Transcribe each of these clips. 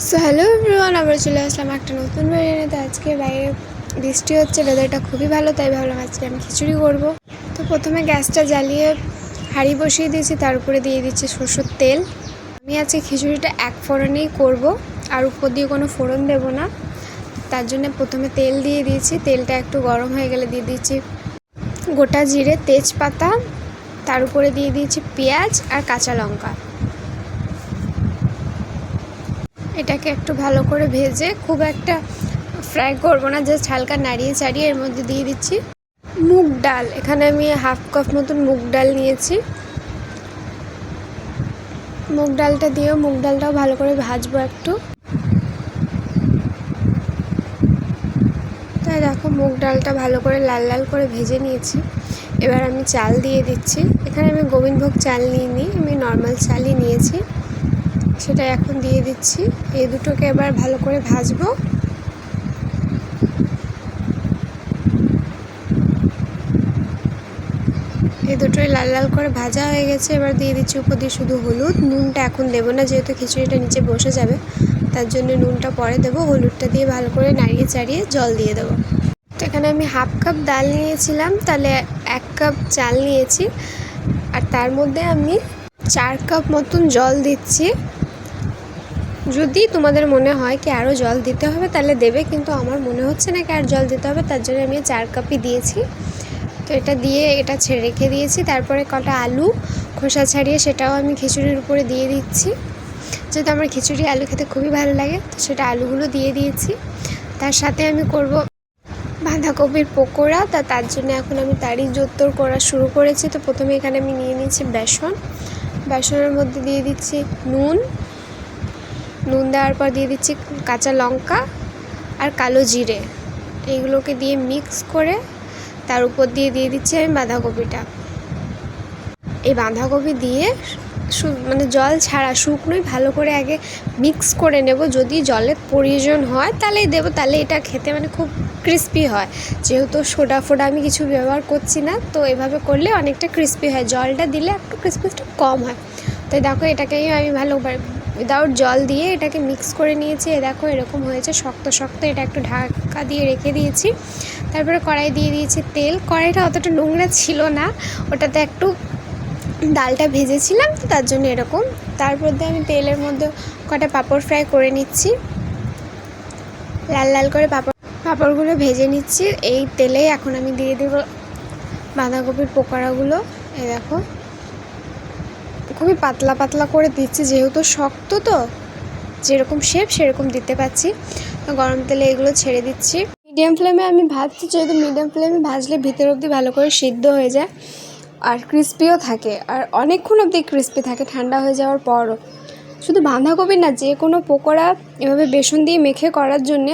So hello everyone, আবার চলে আসলাম একটা নতুন ভিডিওতে। আজকে বাইরে বৃষ্টি হচ্ছে, ওয়েদারটা খুবই ভালো, তাই ভাবলাম আজকে আমি খিচুড়ি করব। তো প্রথমে গ্যাসটা জ্বালিয়ে হাঁড়ি বসিয়ে দিয়েছি, তার উপরে দিয়ে দিচ্ছি সরষের তেল। আমি আজকে খিচুড়িটা এক ফোড়নেই করব, আর উপর দিয়ে কোনো ফোড়ন দেব না। তার জন্য প্রথমে তেল দিয়ে দিয়েছি, তেলটা একটু গরম হয়ে গেলে দিয়ে দিচ্ছি গোটা জিরে, তেজপাতা, তার উপরে দিয়ে দিয়েছি পেঁয়াজ আর কাঁচা লঙ্কা। এটাকে একটু ভালো করে ভেজে, খুব একটা ফ্রাই করবো না, জাস্ট হালকা নাড়িয়ে চাড়িয়ে এর মধ্যে দিয়ে দিচ্ছি মুগ ডাল। এখানে আমি হাফ কাপ মতন মুগ ডাল নিয়েছি। মুগ ডালটা দিয়েও মুগ ডালটাও ভালো করে ভাজবো একটু। তাই দেখো মুগ ডালটা ভালো করে লাল লাল করে ভেজে নিয়েছি। এবার আমি চাল দিয়ে দিচ্ছি। এখানে আমি গোবিন্দভোগ চাল নিইনি, আমি নর্মাল চালই নিয়েছি, সেটা এখন দিয়ে দিচ্ছি। এই দুটোকে এবার ভালো করে ভাজবো। এই দুটোই লাল লাল করে ভাজা হয়ে গেছে। এবার দিয়ে দিচ্ছি উপর দিয়ে শুধু হলুদ। নুনটা এখন দেবো না, যেহেতু খিচুড়িটা নিচে বসে যাবে, তার জন্য নুনটা পরে দেবো। হলুদটা দিয়ে ভালো করে নাড়িয়ে চাড়িয়ে জল দিয়ে দেবো। তো এখানে আমি হাফ কাপ ডাল নিয়েছিলাম, তাহলে 1 কাপ চাল নিয়েছি, আর তার মধ্যে আমি 4 কাপ মতন জল দিচ্ছি। যদি তোমাদের মনে হয় কি আরও জল দিতে হবে তাহলে দেবে, কিন্তু আমার মনে হচ্ছে না কি আর জল দিতে হবে, তার জন্য আমি 4 কাপই দিয়েছি। তো এটা দিয়ে এটা ছেড়ে রেখে দিয়েছি। তারপরে কটা আলু খোসা ছাড়িয়ে সেটাও আমি খিচুড়ির উপরে দিয়ে দিচ্ছি, যেহেতু আমার খিচুড়ি আলু খেতে খুবই ভালো লাগে, তো সেটা আলুগুলো দিয়ে দিয়েছি। তার সাথে আমি করব বাঁধাকপির পকোড়া। তার জন্য এখন আমি তারই জোত্তর করা শুরু করেছি। তো প্রথমে এখানে আমি নিয়ে নিচ্ছি বেসনের মধ্যে দিয়ে দিচ্ছি নুন দেওয়ার পর দিয়ে দিচ্ছি কাঁচা লঙ্কা আর কালো জিরে। এইগুলোকে দিয়ে মিক্স করে তার উপর দিয়ে দিচ্ছি আমি বাঁধাকপিটা। এই বাঁধাকপি দিয়ে মানে জল ছাড়া শুকনোই ভালো করে আগে মিক্স করে নেব। যদি জলের প্রয়োজন হয় তাহলেই দেবো, তাহলে এটা খেতে মানে খুব ক্রিস্পি হয়। যেহেতু সোডা ফোডা আমি কিছু ব্যবহার করছি না, তো এভাবে করলে অনেকটা ক্রিস্পি হয়। জলটা দিলে একটু ক্রিস্পিটা কম হয়। তো দেখো এটাকেই আমি ভালো উইদাউট জল দিয়ে এটাকে মিক্স করে নিয়েছি। দেখো এরকম হয়েছে শক্ত শক্ত। এটা একটু ঢাকা দিয়ে রেখে দিয়েছি। তারপরে কড়াই দিয়ে দিয়েছি তেল। কড়াইটা অতটা নোংরা ছিল না, ওটাতে একটু ডালটা ভেজেছিলাম, তো তার জন্য এরকম। তারপর দিয়ে আমি তেলের মধ্যে কটা পাঁপড় ফ্রাই করে নিচ্ছি, লাল লাল করে পাঁপড়গুলো ভেজে নিচ্ছি। এই তেলেই এখন আমি দিয়ে দেব বাঁধাকপির পকোড়াগুলো। এই দেখো খুবই পাতলা পাতলা করে দিচ্ছি, যেহেতু শক্ত, তো যেরকম শেপ সেরকম দিতে পারছি। তো গরম তেলে এগুলো ছেড়ে দিচ্ছি। মিডিয়াম ফ্লেমে আমি ভাজছি, যেহেতু মিডিয়াম ফ্লেমে ভাজলে ভিতর অবধি ভালো করে সিদ্ধ হয়ে যায় আর ক্রিস্পিও থাকে, আর অনেকক্ষণ অবধি ক্রিস্পি থাকে ঠান্ডা হয়ে যাওয়ার পরও। শুধু বাঁধাকপি না, যে কোনো পকোড়া এভাবে বেসন দিয়ে মেখে করার জন্যে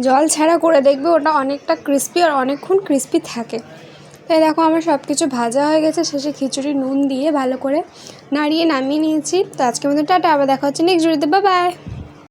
জল ছাড়া করে দেখবে, ওটা অনেকটা ক্রিস্পি আর অনেকক্ষণ ক্রিস্পি থাকে। তাই দেখো আমার সব কিছু ভাজা হয়ে গেছে। শেষে খিচুড়ি নুন দিয়ে ভালো করে নাড়িয়ে নামিয়ে নিয়েছি। তো আজকের মতো টাটা, আবার দেখা হচ্ছে নেক্সট ভিডিওতে। Bye bye.